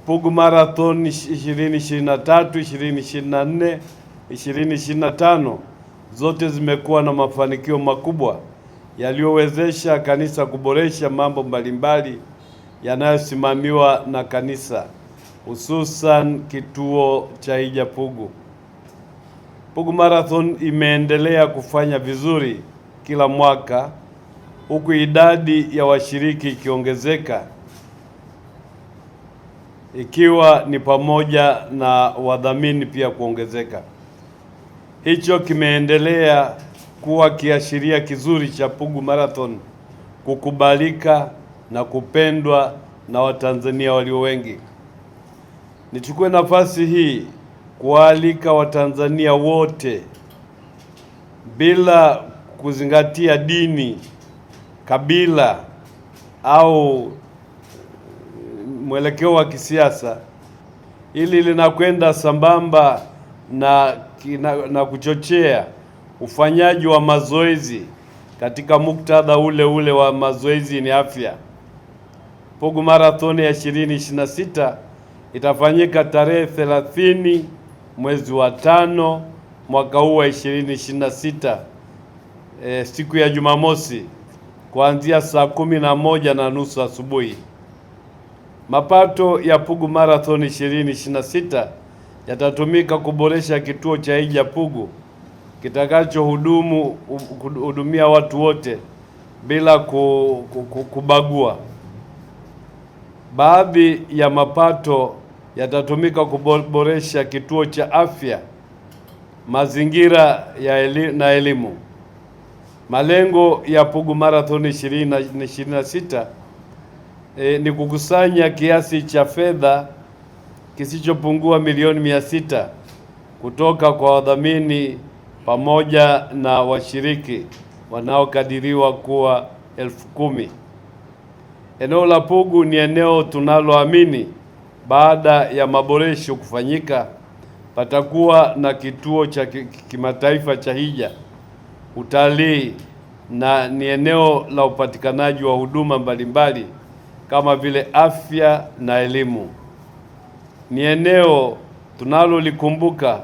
Pugu Marathon 2023, 2024, 2025 zote zimekuwa na mafanikio makubwa yaliyowezesha kanisa kuboresha mambo mbalimbali yanayosimamiwa na kanisa, hususan kituo cha Hija Pugu. Pugu Marathon imeendelea kufanya vizuri kila mwaka, huku idadi ya washiriki ikiongezeka, ikiwa ni pamoja na wadhamini pia kuongezeka. Hicho kimeendelea kuwa kiashiria kizuri cha Pugu Marathon kukubalika na kupendwa na Watanzania walio wengi. Nichukue nafasi hii kualika Watanzania wote bila kuzingatia dini, kabila au mwelekeo wa kisiasa, ili linakwenda sambamba na kuchochea ufanyaji wa mazoezi katika muktadha ule ule wa mazoezi ni afya. Pugu Marathon ya 2026 itafanyika tarehe 30 mwezi wa 5 mwaka huu wa 2026, siku ya Jumamosi, kuanzia saa 11:30 asubuhi. Mapato ya Pugu Marathon 2026 yatatumika kuboresha kituo cha Hija Pugu kitakachohudumia watu wote bila kubagua. Baadhi ya mapato yatatumika kuboresha kituo cha afya, mazingira na elimu. Malengo ya Pugu Marathon 2026 ni kukusanya kiasi cha fedha kisichopungua milioni 600 kutoka kwa wadhamini pamoja na washiriki wanaokadiriwa kuwa 10,000. Eneo la Pugu ni eneo tunaloamini baada ya maboresho kufanyika patakuwa na kituo cha kimataifa cha hija, utalii, na ni eneo la upatikanaji wa huduma mbalimbali kama vile afya na elimu. Ni eneo tunalolikumbuka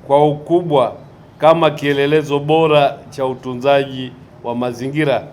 kwa ukubwa kama kielelezo bora cha utunzaji wa mazingira